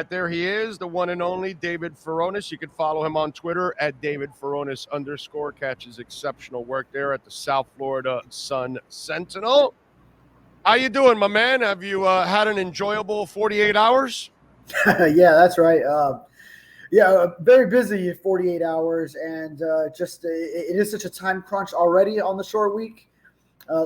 There he is, the one and only David Furones. You can follow him on Twitter at @DavidFurones_. Catches exceptional work there at the South Florida Sun Sentinel. How you doing, my man? Have you had an enjoyable 48 hours? Yeah, that's right. Very busy 48 hours, and it is such a time crunch already on the short week.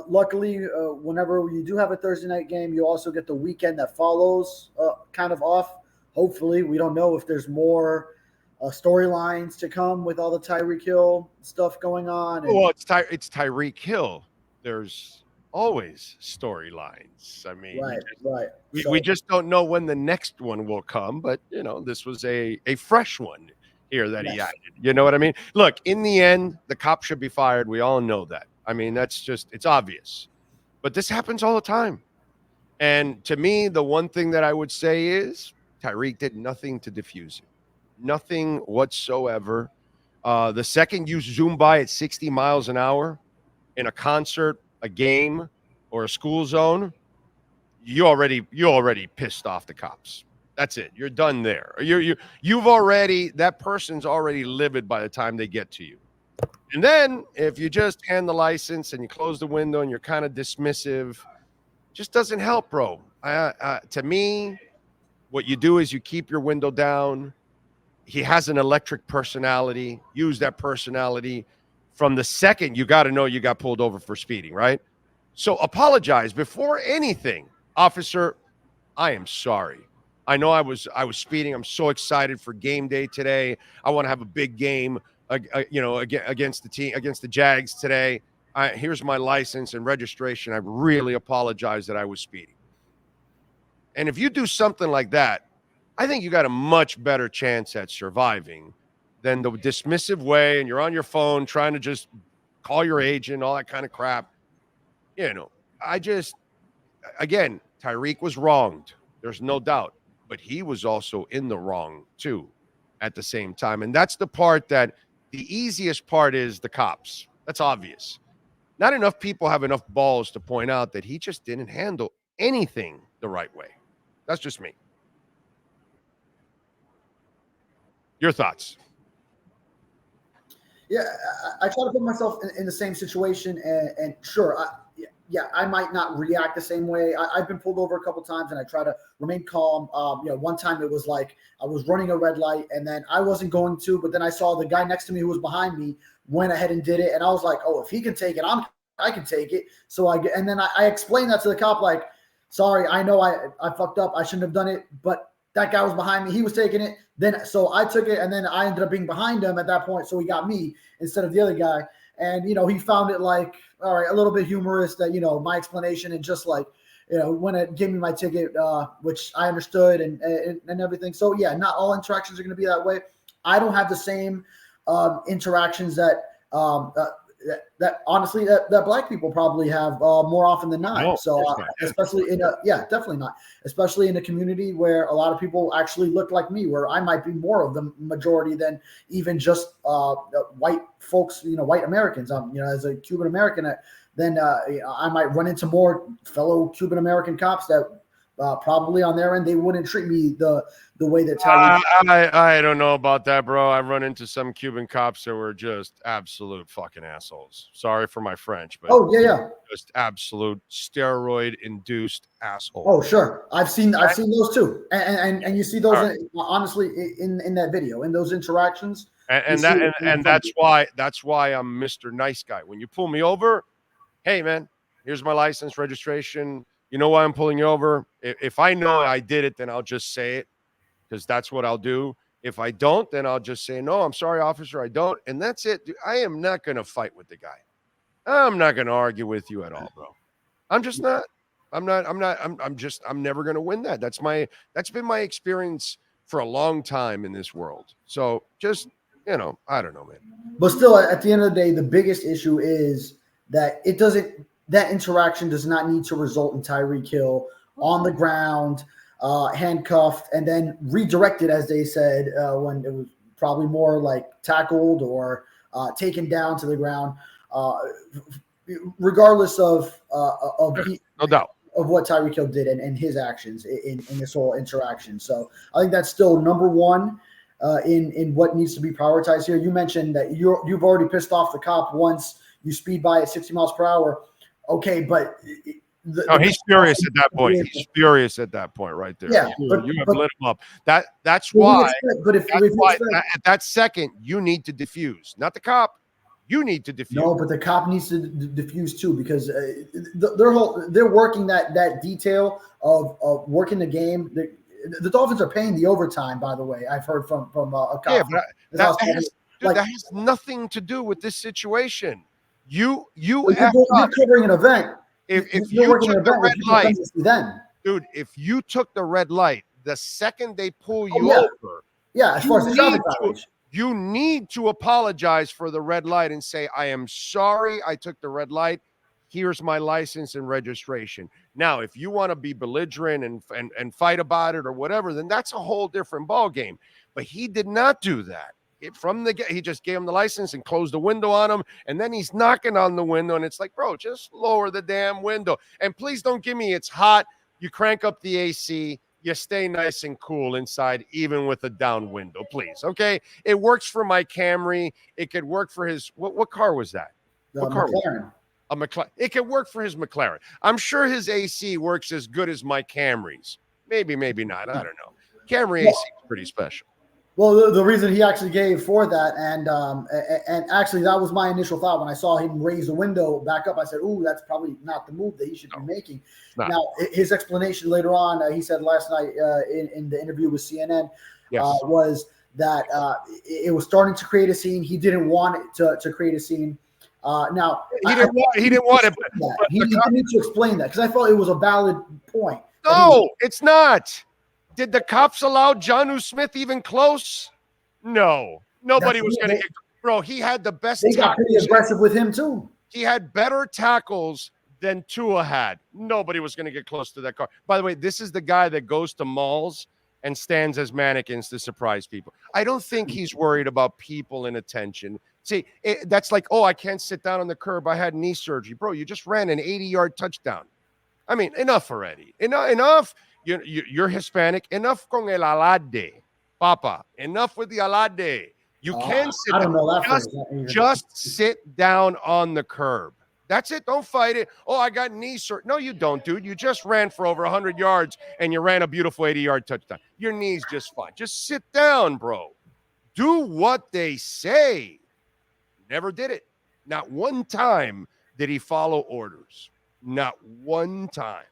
Luckily, whenever you do have a Thursday night game, you also get the weekend that follows kind of off. Hopefully, we don't know if there's more storylines to come with all the Tyreek Hill stuff going on. Well, it's Tyreek Hill. There's always storylines. I mean, right. We just don't know when the next one will come, but this was a fresh one here that he added. You know what I mean? Look, in the end, the cop should be fired. We all know that. I mean, it's obvious. But this happens all the time. And to me, the one thing that I would say is Tyreek did nothing to diffuse it. Nothing whatsoever. The second you zoom by at 60 miles an hour in a concert, a game, or a school zone, you already pissed off the cops. That's it. You're done there. That person's already livid by the time they get to you. And then if you just hand the license and you close the window and you're kind of dismissive, just doesn't help, bro. To me, what you do is you keep your window down. He has an electric personality. Use that personality. From the second, you got to know you got pulled over for speeding, right? So apologize before anything. Officer, I am sorry. I know I was speeding. I'm so excited for game day today. I want to have a big game, against the Jags today. Here's my license and registration. I really apologize that I was speeding. And if you do something like that, I think you got a much better chance at surviving than the dismissive way, and you're on your phone trying to just call your agent, all that kind of crap. Again, Tyreek was wronged. There's no doubt. But he was also in the wrong, too, at the same time. And that's the part that the easiest part is the cops. That's obvious. Not enough people have enough balls to point out that he just didn't handle anything the right way. That's just me. Your thoughts? Yeah, I try to put myself in the same situation, and sure, I might not react the same way. I've been pulled over a couple times, and I try to remain calm. One time it was like I was running a red light, and then I wasn't going to, but then I saw the guy next to me who was behind me went ahead and did it, and I was like, oh, if he can take it, I can take it. So I explained that to the cop, like, sorry, I know I fucked up, I shouldn't have done it, but that guy was behind me, he was taking it. So I took it, and then I ended up being behind him at that point, so he got me instead of the other guy. And, he found it like, all right, a little bit humorous that, my explanation, and just like, when it gave me my ticket, which I understood and everything. So, yeah, not all interactions are going to be that way. I don't have the same interactions that honestly that black people probably have more often than not. No, so especially definitely not, especially in a community where a lot of people actually look like me, where I might be more of the majority than even just white folks, white Americans. As a Cuban American, then I might run into more fellow Cuban American cops that probably on their end they wouldn't treat me the way that I don't know about that, bro. I run into some Cuban cops that were just absolute fucking assholes. Sorry for my French, but just absolute steroid-induced assholes. Oh, sure, I've seen those too, and you see those honestly in that video, in those interactions, and that's why I'm Mr. Nice Guy. When you pull me over, hey man, here's my license, registration. You know why I'm pulling you over? If I know I did it, then I'll just say it, because that's what I'll do. If I don't, then I'll just say, no, I'm sorry, officer, I don't. And that's it. Dude, I am not going to fight with the guy. I'm not going to argue with you at all, bro. I'm just not. I'm never going to win that. That's been my experience for a long time in this world. So just, I don't know, man. But still, at the end of the day, the biggest issue is that that interaction does not need to result in Tyreek Hill on the ground, handcuffed, and then redirected, as they said, when it was probably more like tackled or taken down to the ground. Regardless of no doubt. of what Tyreek Hill did and his actions in this whole interaction. So I think that's still number one in what needs to be prioritized here. You mentioned that you've already pissed off the cop once. You speed by at 60 miles per hour. Okay, but he's furious at that point. He's furious at that point right there. Yeah, you have lit him up. That's why. But if at that second, you need to diffuse, not the cop. You need to diffuse. No, but the cop needs to diffuse too, because they're working that detail of working the game. The Dolphins are paying the overtime, by the way. I've heard from a cop. Yeah, but that has nothing to do with this situation. You're covering an event. If you took the red light, dude, if you took the red light, the second they pull you over, as far as the traffic violation, you need to apologize for the red light and say, I am sorry I took the red light. Here's my license and registration. Now, if you want to be belligerent and fight about it or whatever, then that's a whole different ballgame. But he did not do that. He just gave him the license and closed the window on him, and then he's knocking on the window, and it's like, bro, just lower the damn window. And please don't give me it's hot. You crank up the AC. You stay nice and cool inside, even with a down window, please. Okay, it works for my Camry. It could work for his. What car was that? What car was that? A McLaren. It could work for his McLaren. I'm sure his AC works as good as my Camry's. Maybe not. I don't know. Camry AC is pretty special. Well, the reason he actually gave for that, and actually that was my initial thought when I saw him raise the window back up. I said, "Ooh, that's probably not the move that he should be making." Now, his explanation later on, he said last night in the interview with CNN, was that it was starting to create a scene. He didn't want it to create a scene. Now he didn't want it. He didn't need to explain that because I thought it was a valid point. No, it's not. Did the cops allow Jonnu Smith even close? No. Nobody was going to get – bro, he had the best tackles. They got pretty aggressive with him too. He had better tackles than Tua had. Nobody was going to get close to that car. By the way, this is the guy that goes to malls and stands as mannequins to surprise people. I don't think he's worried about people and attention. See, that's like, I can't sit down on the curb. I had knee surgery. Bro, you just ran an 80-yard touchdown. I mean, enough already. Enough. You're Hispanic. Enough con el alade, Papa. Enough with the alade. You can sit down. I don't know that. Just sit down on the curb. That's it. Don't fight it. Oh, I got knee surgery. No, you don't, dude. You just ran for over 100 yards and you ran a beautiful 80-yard touchdown. Your knee's just fine. Just sit down, bro. Do what they say. Never did it. Not one time did he follow orders. Not one time.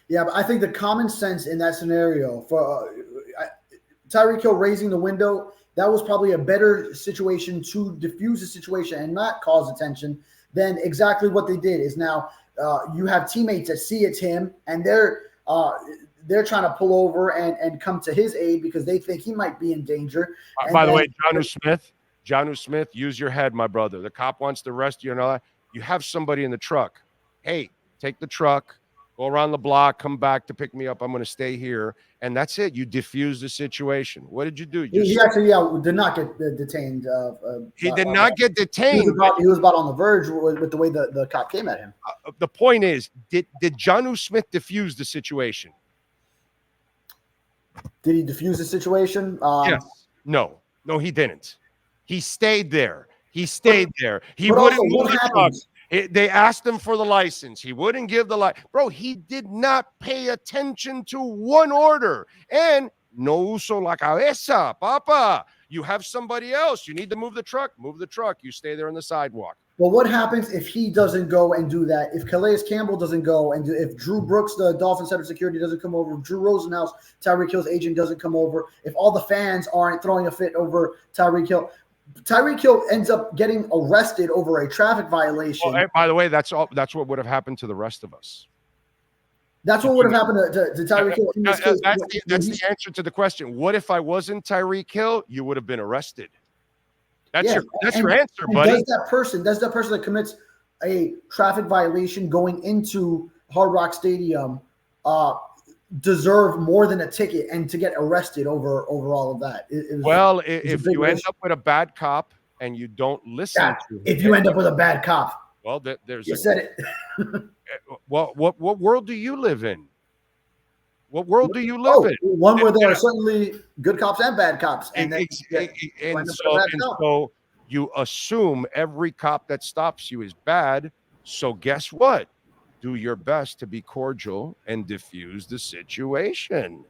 Yeah, but I think the common sense in that scenario for Tyreek Hill raising the window, that was probably a better situation to diffuse the situation and not cause attention than exactly what they did. Is now you have teammates that see it's him and they're trying to pull over and come to his aid because they think he might be in danger. By the way, Jonnu Smith, use your head, my brother. The cop wants to arrest you and all that. You have somebody in the truck. Hey, take the truck. Go around the block, come back to pick me up. I'm going to stay here. And that's it. You diffuse the situation. What did you do? He actually did not get detained. He did not get detained. He was about on the verge with the way the cop came at him. The point is, did Jonnu Smith diffuse the situation? Did he diffuse the situation? Yes. No, he didn't. He stayed there. He wouldn't move the truck. They asked him for the license. He wouldn't give the license. Bro, he did not pay attention to one order. And no uso la cabeza, papa. You have somebody else. You need to move the truck. Move the truck. You stay there on the sidewalk. Well, what happens if he doesn't go and do that? If Calais Campbell doesn't go, and if Drew Brooks, the Dolphins head of security, doesn't come over, if Drew Rosenhaus, Tyreek Hill's agent, doesn't come over, if all the fans aren't throwing a fit over Tyreek Hill ends up getting arrested over a traffic violation. Well, by the way, that's what would have happened to the rest of us. That's what would have happened to Tyreek Hill. In this case. That's the answer to the question. What if I wasn't Tyreek Hill? You would have been arrested. That's your answer, buddy. Does that person that commits a traffic violation going into Hard Rock Stadium deserve more than a ticket and to get arrested over all of that? If you end up with a bad cop and you don't listen to him. If you end up with a bad cop. Well, there's You said it. what world do you live in? What world do you live Oh, in? one where there are certainly good cops and bad cops, and then And so you assume every cop that stops you is bad. So guess what? Do your best to be cordial and diffuse the situation.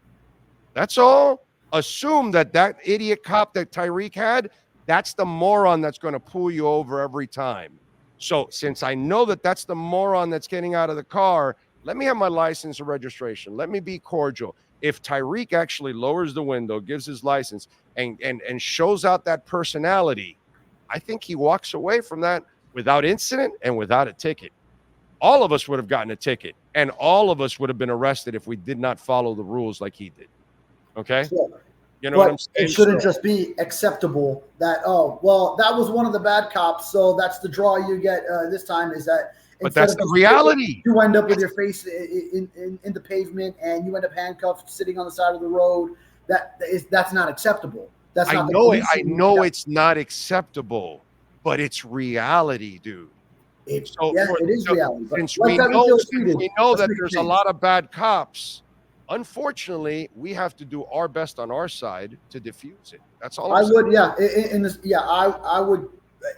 That's all. Assume that idiot cop that Tyreek had, that's the moron that's going to pull you over every time. So since I know that that's the moron that's getting out of the car, let me have my license and registration. Let me be cordial. If Tyreek actually lowers the window, gives his license, and shows out that personality, I think he walks away from that without incident and without a ticket. All of us would have gotten a ticket, and all of us would have been arrested if we did not follow the rules like he did. Okay? Sure. You know what I'm saying? It shouldn't just be acceptable that, oh, well, that was one of the bad cops, so that's the draw you get this time, is that but that's the reality. You end up with your face in the pavement, and you end up handcuffed sitting on the side of the road. That's not acceptable. That's not. I know it's not acceptable, but it's reality, dude. It is reality. Since we know that there's a lot of bad cops, unfortunately, we have to do our best on our side to diffuse it. That's all. I would, yeah. I would.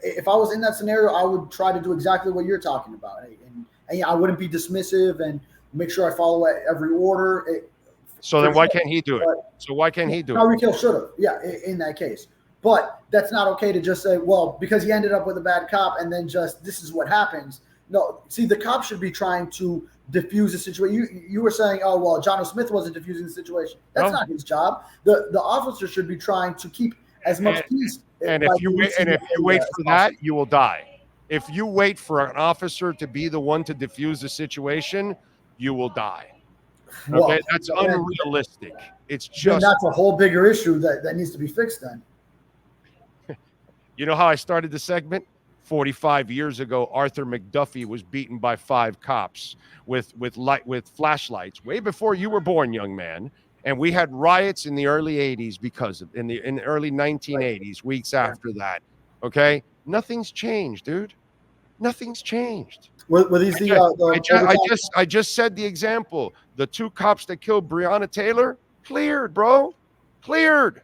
If I was in that scenario, I would try to do exactly what you're talking about, and I wouldn't be dismissive and make sure I follow every order. So then, why can't he do it? So why can't he do it? Tyreek Hill should have, yeah, in that case. But that's not okay to just say, well, because he ended up with a bad cop, and then just this is what happens. No, see, the cop should be trying to diffuse the situation. You were saying, oh, well, John O. Smith wasn't diffusing the situation. That's not his job. The officer should be trying to keep as much peace. And if you wait for that, you will die. If you wait for an officer to be the one to diffuse the situation, you will die. Okay, well, that's unrealistic. It's just that's a whole bigger issue that needs to be fixed then. You know how I started the segment? 45 years ago, Arthur McDuffie was beaten by 5 cops with flashlights way before you were born, young man. And we had riots in the early 80s because of in the early 1980s, weeks after that. Okay? Nothing's changed, dude. Nothing's changed. Were these I just said the example. The 2 cops that killed Breonna Taylor, cleared, bro. Cleared.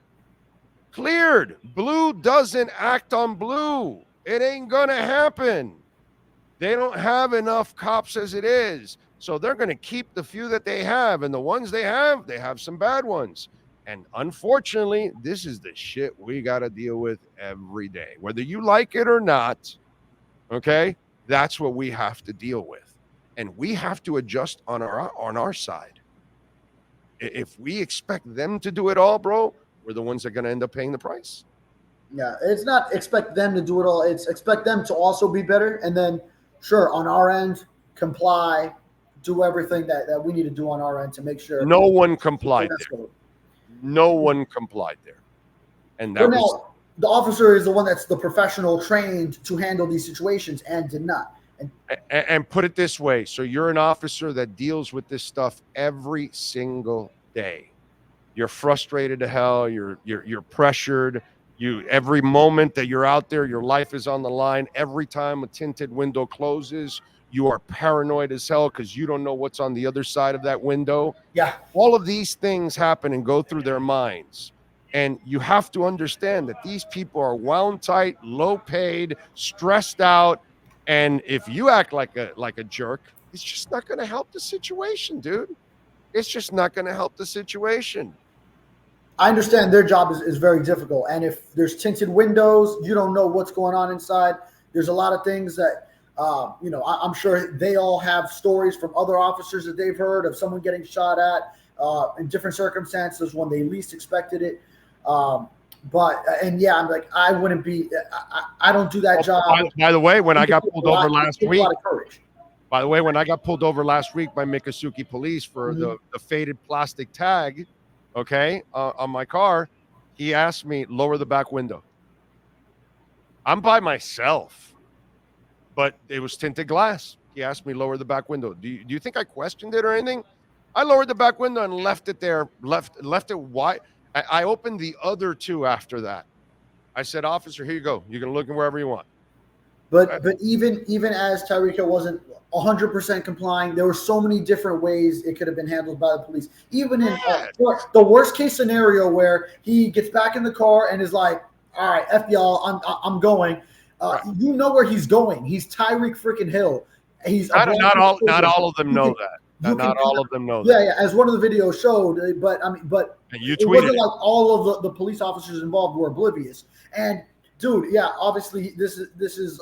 Blue doesn't act on blue. It ain't gonna happen. They don't have enough cops as it is. So they're going to keep the few that they have. And the ones they have some bad ones. And unfortunately, this is the shit we got to deal with every day. Whether you like it or not, okay, that's what we have to deal with. And we have to adjust on our side. If we expect them to do it all, bro, we're the ones that are going to end up paying the price. Yeah, it's not expect them to do it all. It's expect them to also be better. And then, sure, on our end, comply. Do everything that we need to do on our end to make sure. No one complied there. No one complied there. And that was the officer is the one that's the professional trained to handle these situations and did not. And put it this way. So you're an officer that deals with this stuff every single day. You're frustrated to hell. You're pressured. Every moment that you're out there, your life is on the line. Every time a tinted window closes, you are paranoid as hell because you don't know what's on the other side of that window. Yeah. All of these things happen and go through their minds. And you have to understand that these people are wound tight, low paid, stressed out. And if you act like a jerk, it's just not going to help the situation, dude. It's just not going to help the situation. I understand their job is very difficult. And if there's tinted windows, you don't know what's going on inside. There's a lot of things that, I'm sure they all have stories from other officers that they've heard of someone getting shot at in different circumstances when they least expected it. I'm like, I wouldn't be, I don't do that job. By the way, when I got pulled over last week, by Miccosukee police for the faded plastic tag, okay, on my car, he asked me, lower the back window. I'm by myself. But it was tinted glass. He asked me lower the back window. Do you think I questioned it or anything? I lowered the back window and left it there, left it wide. I opened the other 2 after that. I said, officer, here you go. You can look wherever you want. But even as Tyreek Hill wasn't 100% complying, there were so many different ways it could have been handled by the police. Even in the worst case scenario where he gets back in the car and is like, "All right, F y'all, I'm going." You know where he's going. He's Tyreek freaking Hill. He's not all of them know that. Not all of them know that. Yeah, as one of the videos showed, but it wasn't like all of the police officers involved were oblivious. And dude, yeah, obviously this is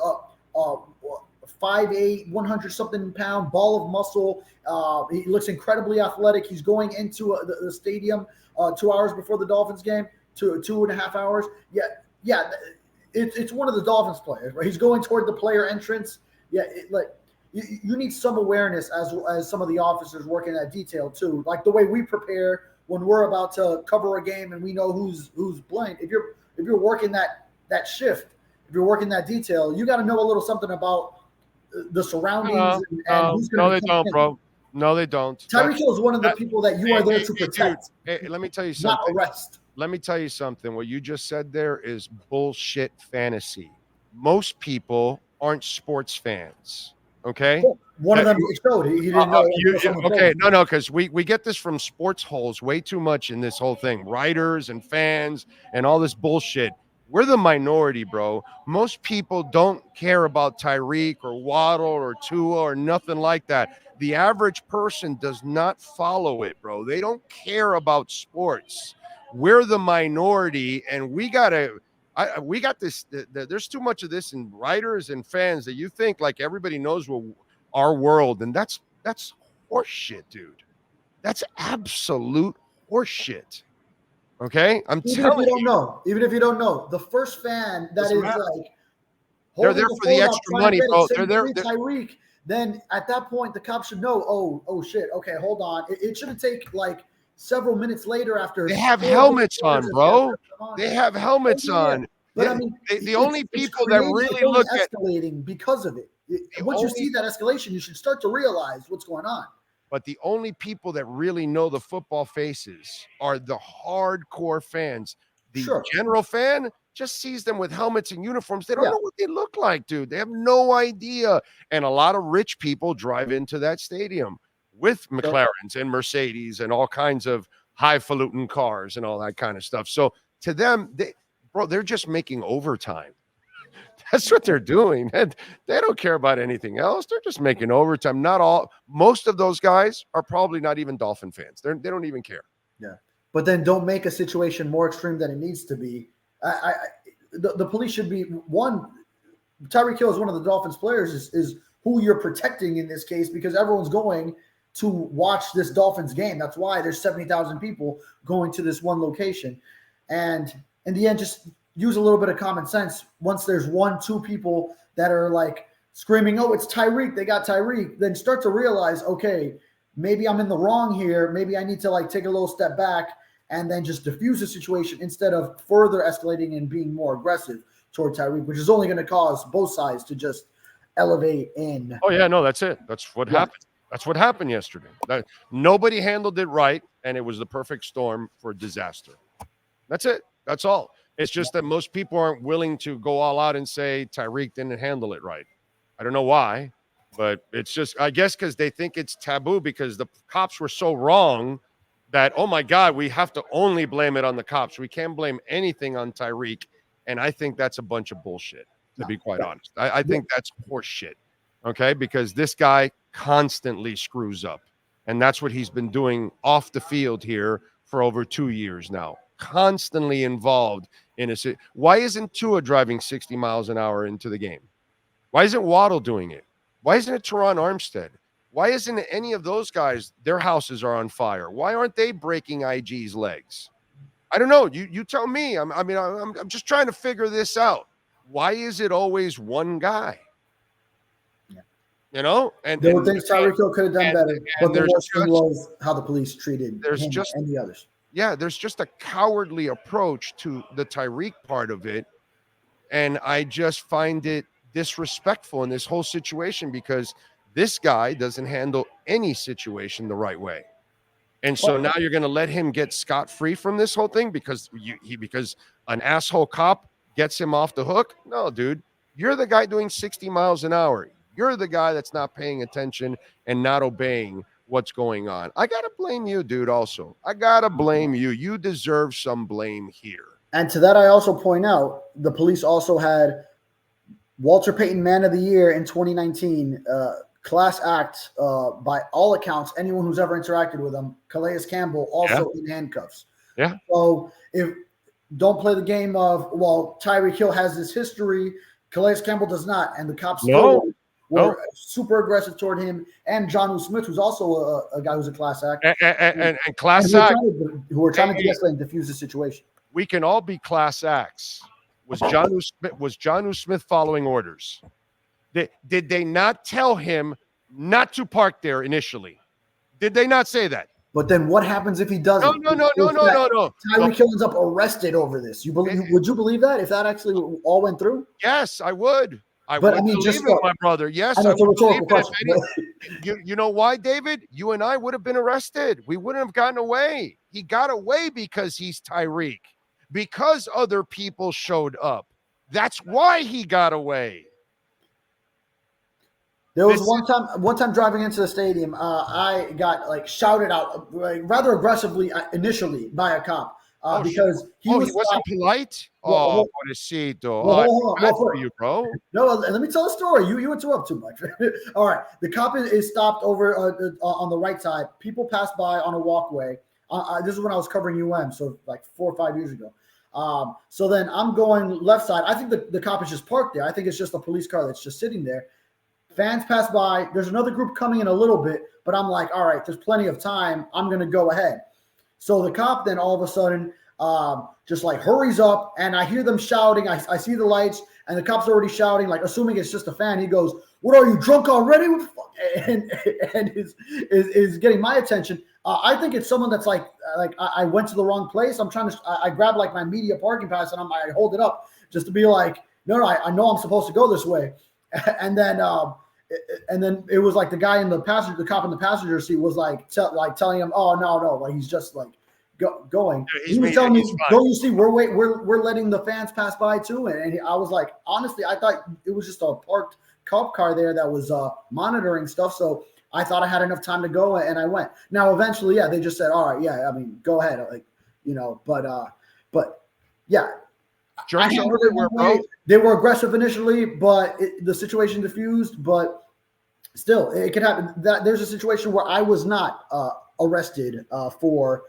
5'8", 100-something pound ball of muscle. He looks incredibly athletic. He's going into the stadium 2 hours before the Dolphins game, 2.5 hours. Yeah. It's one of the Dolphins players, right? He's going toward the player entrance. Yeah, you need some awareness as some of the officers working that detail too. Like the way we prepare when we're about to cover a game and we know who's blank. If you're working that shift, if you're working that detail, you got to know a little something about the surroundings and who's going to. No, they don't, bro. No, they don't. Tyreek Hill is one of the people that you are there to protect. Hey, let me tell you something. Not arrest. Let me tell you something. What you just said there is bullshit fantasy. Most people aren't sports fans. Okay. One of them showed he didn't know. Okay, no, because we get this from sports holes way too much in this whole thing. Writers and fans and all this bullshit. We're the minority, bro. Most people don't care about Tyreek or Waddle or Tua or nothing like that. The average person does not follow it, bro. They don't care about sports. We're the minority, and we got this. There's too much of this in writers and fans that you think like everybody knows our world, and that's horseshit, dude. That's absolute horseshit. Okay, Even if you don't know, the first fan that is like, they're there for the extra money, bro. They're there. Tyreek. Then at that point, the cops should know. Oh shit. Okay, hold on. It shouldn't take like several minutes later after. They have helmets on, bro. They have helmets on. But I mean, the only people that really look at escalating because of it. Once you see that escalation, you should start to realize what's going on. But the only people that really know the football faces are the hardcore fans. The general fan just sees them with helmets and uniforms. They don't know what they look like, dude. They have no idea. And a lot of rich people drive into that stadium with McLarens and Mercedes and all kinds of highfalutin cars and all that kind of stuff. So to them, they're just making overtime. That's what they're doing. And they don't care about anything else. They're just making overtime. Most of those guys are probably not even Dolphin fans. They don't even care. Yeah. But then don't make a situation more extreme than it needs to be. The police should be one. Tyreek Hill is one of the Dolphins players is who you're protecting in this case, because everyone's going to watch this Dolphins game. That's why there's 70,000 people going to this one location. And in the end, just use a little bit of common sense. Once there's 1-2 people that are like screaming, "Oh, it's Tyreek, they got Tyreek," then start to realize, okay, maybe I'm in the wrong here. Maybe I need to like take a little step back and then just diffuse the situation instead of further escalating and being more aggressive toward Tyreek, which is only going to cause both sides to just elevate in. Oh yeah, no, that's it. That's what happened. That's what happened yesterday. Nobody handled it right, and it was the perfect storm for disaster. That's it. That's all. It's just that most people aren't willing to go all out and say Tyreek didn't handle it right. I don't know why, but it's just, I guess, because they think it's taboo because the cops were so wrong that, oh my God, we have to only blame it on the cops. We can't blame anything on Tyreek. And I think that's a bunch of bullshit, to be quite honest. I think that's horse shit. Okay, because this guy constantly screws up. And that's what he's been doing off the field here for over 2 years now. Constantly involved in a. Why isn't Tua driving 60 miles an hour into the game? Why isn't Waddle doing it? Why isn't it Teron Armstead? Why isn't it any of those guys? Their houses are on fire. Why aren't they breaking IG's legs? I don't know. You tell me. I'm just trying to figure this out. Why is it always one guy? You know, and there were things Tyreek Hill could have done better, but the worst thing was how the police treated him and the others. Yeah, there's just a cowardly approach to the Tyreek part of it, and I just find it disrespectful in this whole situation because this guy doesn't handle any situation the right way. And so now you're going to let him get scot-free from this whole thing because because an asshole cop gets him off the hook? No, dude. You're the guy doing 60 miles an hour. You're the guy that's not paying attention and not obeying what's going on. I got to blame you, dude, also. I got to blame you. You deserve some blame here. And to that, I also point out, the police also had Walter Payton Man of the Year in 2019, class act by all accounts, anyone who's ever interacted with him, Calais Campbell, also in handcuffs. Yeah. So if don't play the game of, well, Tyreek Hill has this history, Calais Campbell does not, and the cops still were super aggressive toward him, and John Smith, who's also a guy who's a class act, and class act who are trying to de-escalate and diffuse the situation. We can all be class acts. Was John Smith following orders? Did they not tell him not to park there initially? Did they not say that? But then what happens if he doesn't? No. Tyreek Hill ends up arrested over this. Would you believe that if that actually all went through? Yes, I would. I mean, believe it, my brother. Yes, I would believe it. You know why, David? You and I would have been arrested. We wouldn't have gotten away. He got away because he's Tyreek. Because other people showed up. That's why he got away. There was one time driving into the stadium, I got shouted out rather aggressively initially by a cop because he wasn't polite. Pobrecito. Bad for you, bro. No, let me tell a story. You interrupt too much. All right, the cop is stopped over on the right side. People pass by on a walkway. This is when I was covering so 4 or 5 years ago. So then I'm going left side. I think the cop is just parked there. I think it's just a police car that's just sitting there. Fans pass by. There's another group coming in a little bit, but I'm like, all right, there's plenty of time. I'm going to go ahead. So the cop then all of a sudden just hurries up, and I hear them shouting. I see the lights, and the cop's already shouting, assuming it's just a fan. He goes, "What are you, drunk already?" And is getting my attention. I think it's someone that's I went to the wrong place. I'm trying to. I grab my media parking pass and I hold it up just to be no, I know I'm supposed to go this way. And then it was the guy in the cop in the passenger seat was telling him, "Oh no, he's just going." Yeah, he was telling me, "Don't you see we're letting the fans pass by too?" And I was honestly, I thought it was just a parked cop car there that was monitoring stuff. So I thought I had enough time to go, and I went. Now, eventually, they just said, "All right, go ahead," but yeah. They were aggressive initially, but the situation diffused. But still, it could happen. There's a situation where I was not arrested for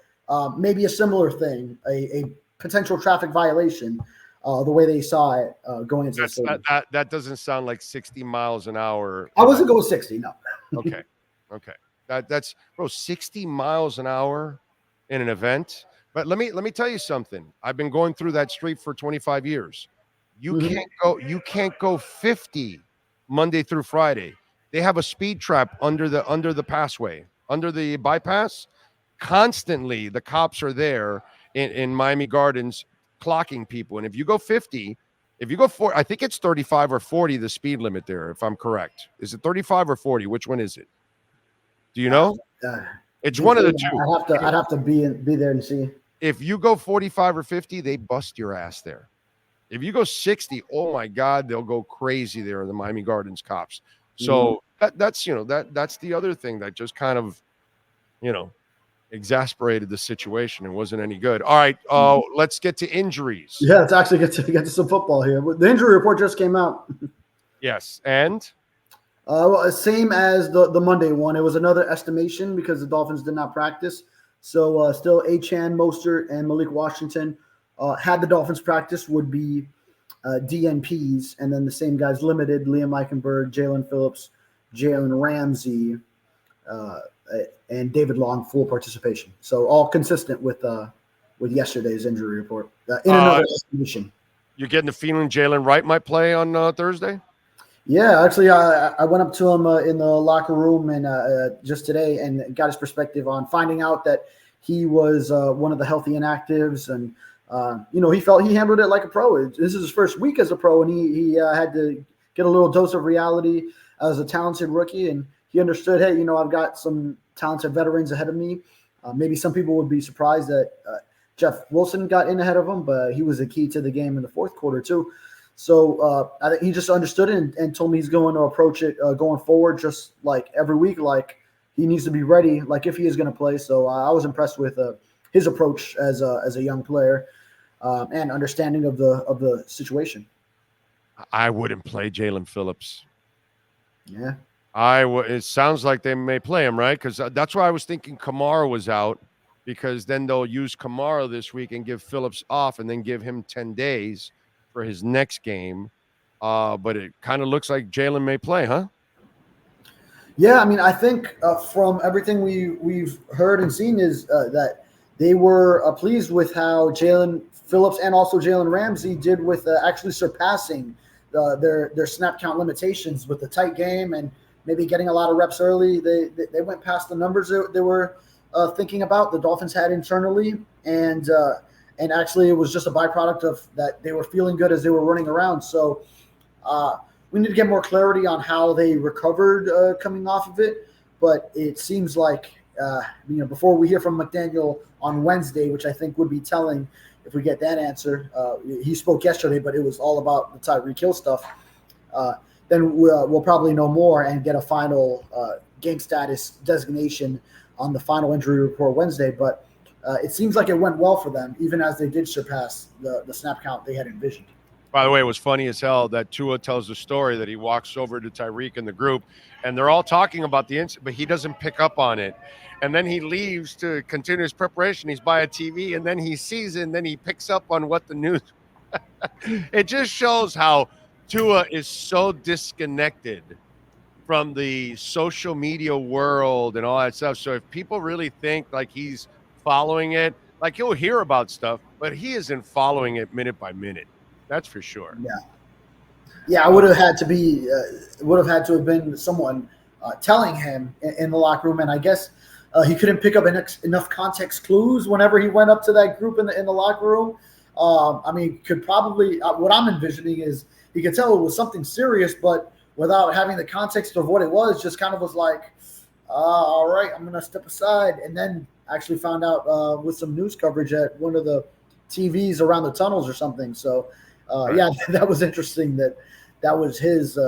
maybe a similar thing, a potential traffic violation. The way they saw it going into the stadium. That doesn't sound like 60 miles an hour. I wasn't going 60, no. Okay. That's 60 miles an hour in an event. But let me tell you something. I've been going through that street for 25 years. You can't go 50 Monday through Friday. They have a speed trap under the passway, under the bypass. Constantly, the cops are there in Miami Gardens clocking people. And if you go 50, if you go 40, I think it's 35 or 40, the speed limit there, if I'm correct. Is it 35 or 40? Which one is it? Do you know? It's one of the two. I'd have to be there and see. If you go 45 or 50, they bust your ass there. If you go 60, oh my God, they'll go crazy there, the Miami Gardens cops. So that's the other thing that just kind of, exasperated the situation and wasn't any good. All right, let's get to injuries. Yeah, let's actually get to some football here. The injury report just came out. Yes, and same as the Monday one. It was another estimation because the Dolphins did not practice. So still Achane, Mostert, and Malik Washington. Had the Dolphins practice would be DNPs, and then the same guys limited: Liam Eichenberg, Jalen Phillips, Jalen Ramsey, and David Long full participation. So all consistent with yesterday's injury report. In another estimation. You're getting the feeling Jalen Wright might play on Thursday? Yeah, actually, I went up to him in the locker room and just today and got his perspective on finding out that he was one of the healthy inactives, and he felt he handled it like a pro. This is his first week as a pro, and he had to get a little dose of reality as a talented rookie, and he understood, hey, I've got some talented veterans ahead of me. Maybe some people would be surprised that Jeff Wilson got in ahead of him, but he was the key to the game in the fourth quarter too. So I think he just understood it and told me he's going to approach it going forward, just like every week, like he needs to be ready, like if he is going to play. So I was impressed with his approach as a young player and understanding of the situation. I wouldn't play Jalen Phillips. Yeah. It sounds like they may play him, right? Because that's why I was thinking Kamara was out, because then they'll use Kamara this week and give Phillips off and then give him 10 days for his next game. But it kind of looks like Jalen may play, huh? Yeah, I mean, I think from everything we've heard and seen is that they were pleased with how Jalen Phillips and also Jalen Ramsey did with actually surpassing their snap count limitations with the tight game and maybe getting a lot of reps early. They went past the numbers they were thinking about, the Dolphins had internally, and actually it was just a byproduct of that they were feeling good as they were running around. So we need to get more clarity on how they recovered coming off of it. But it seems like before we hear from McDaniel on Wednesday, which I think would be telling if we get that answer. He spoke yesterday, but it was all about the Tyreek Hill stuff. Then we'll probably know more and get a final game status designation on the final injury report Wednesday. But it seems like it went well for them, even as they did surpass the snap count they had envisioned. By the way, it was funny as hell that Tua tells the story that he walks over to Tyreek and the group, and they're all talking about the incident, but he doesn't pick up on it. And then he leaves to continue his preparation. He's by a TV, and then he sees it, and then he picks up on what the news. It just shows how Tua is so disconnected from the social media world and all that stuff. So if people really think like he's following it, like he'll hear about stuff, but he isn't following it minute by minute. That's for sure. Yeah. I would have had to be. Would have had to have been someone telling him in the locker room, and I guess he couldn't pick up enough context clues whenever he went up to that group in the locker room. I mean, could probably what I'm envisioning is he could tell it was something serious, but without having the context of what it was, just kind of was like, all right, I'm gonna step aside, and then actually found out with some news coverage at one of the TVs around the tunnels or something. So. Yeah, that was interesting. That was his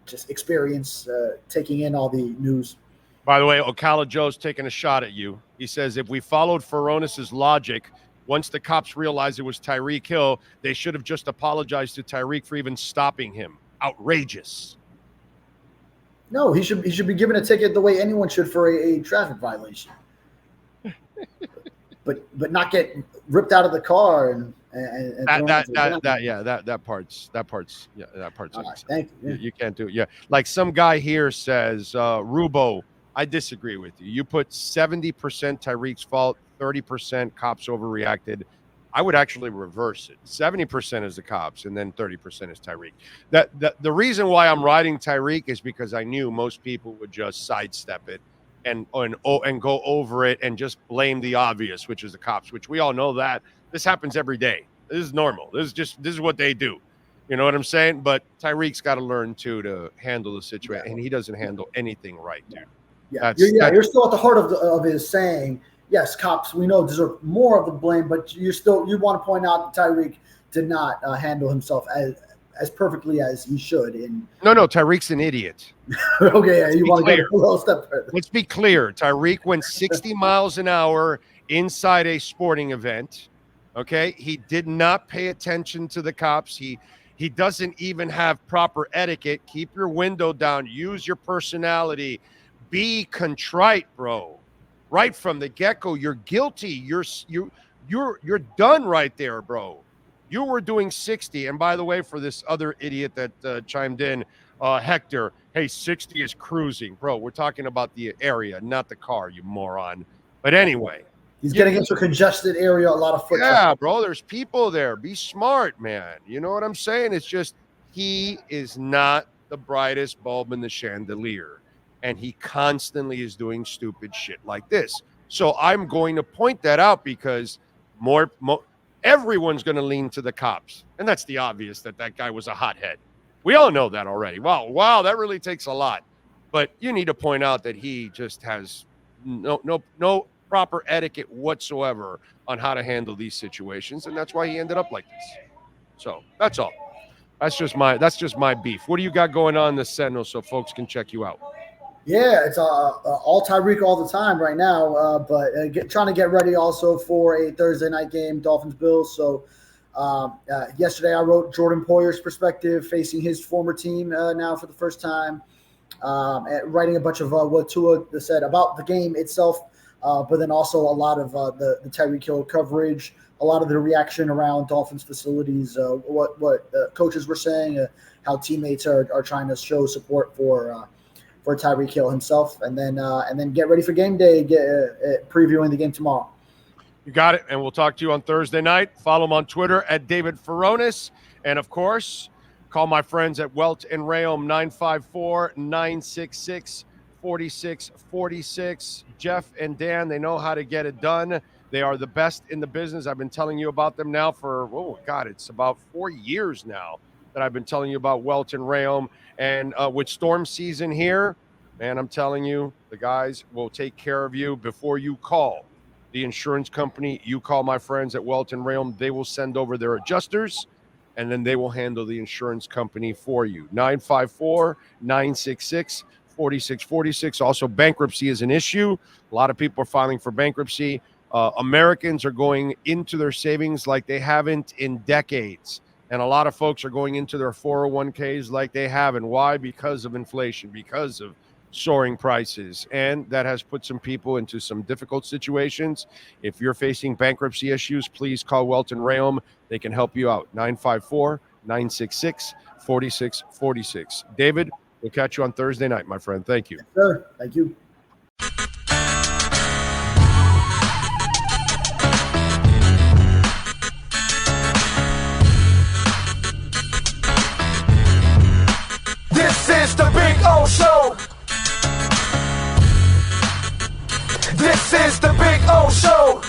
just experience taking in all the news. By the way, Ocala Joe's taking a shot at you. He says if we followed Furones' logic, once the cops realized it was Tyreek Hill, they should have just apologized to Tyreek for even stopping him. Outrageous. No, he should be given a ticket the way anyone should for a traffic violation. but not get ripped out of the car and that part's thank you. You can't do it. Yeah, like some guy here says, Rubo, I disagree with you. You put 70% Tyreek's fault, 30% cops overreacted. I would actually reverse it. 70% is the cops, and then 30% is Tyreek. The reason why I'm riding Tyreek is because I knew most people would just sidestep it and go over it and just blame the obvious, which is the cops, which we all know that. This happens every day. This is normal. This is what they do. You know what I'm saying? But Tyreek's got to learn to handle the situation, and he doesn't handle anything right, dude. You're still at the heart of his saying, yes, cops, we know deserve more of the blame, but you want to point out that Tyreek did not handle himself as perfectly as he should. No, Tyreek's an idiot. Okay, yeah, you want to go a little step further. Let's be clear. Tyreek went 60 miles an hour inside a sporting event. Okay, he did not pay attention to the cops. He doesn't even have proper etiquette. Keep your window down. Use your personality. Be contrite, bro. Right from the get-go, you're guilty. You're done right there, bro. You were doing 60. And by the way, for this other idiot that chimed in, Hector, hey, 60 is cruising, bro. We're talking about the area, not the car, you moron. But anyway. He's getting into a congested area, a lot of foot traffic. Yeah, bro, there's people there. Be smart, man. You know what I'm saying? It's just he is not the brightest bulb in the chandelier, and he constantly is doing stupid shit like this. So I'm going to point that out because everyone's going to lean to the cops, and that's the obvious that guy was a hothead. We all know that already. Wow, that really takes a lot. But you need to point out that he just has no proper etiquette whatsoever on how to handle these situations, and that's why he ended up like this. So that's all. That's just my beef. What do you got going on in the Sentinel so folks can check you out? Yeah, it's all Tyreek all the time right now, but trying to get ready also for a Thursday night game, Dolphins-Bills. So yesterday I wrote Jordan Poyer's perspective facing his former team now for the first time, writing a bunch of what Tua said about the game itself, but then also a lot of the Tyreek Hill coverage, a lot of the reaction around Dolphins facilities, what coaches were saying, how teammates are trying to show support for Tyreek Hill himself, and then get ready for game day, previewing the game tomorrow. You got it, and we'll talk to you on Thursday night. Follow him on Twitter at David Furones, and of course, call my friends at Welt Rheaume 954-966-4646. Jeff and Dan, they know how to get it done. They are the best in the business. I've been telling you about them now for, it's about 4 years now that I've been telling you about Welt Rheaume. And with storm season here, man, I'm telling you, the guys will take care of you before you call the insurance company. You call my friends at Welt Rheaume. They will send over their adjusters, and then they will handle the insurance company for you. 954-966-4646. Also, bankruptcy is an issue. A lot of people are filing for bankruptcy. Americans are going into their savings like they haven't in decades. And a lot of folks are going into their 401ks like they haven't. Why? Because of inflation, because of soaring prices. And that has put some people into some difficult situations. If you're facing bankruptcy issues, please call Welt Rheaume. They can help you out. 954-966-4646. David, we'll catch you on Thursday night, my friend. Thank you. Yes, sir. Thank you. This is the Big O Show. This is the Big O Show.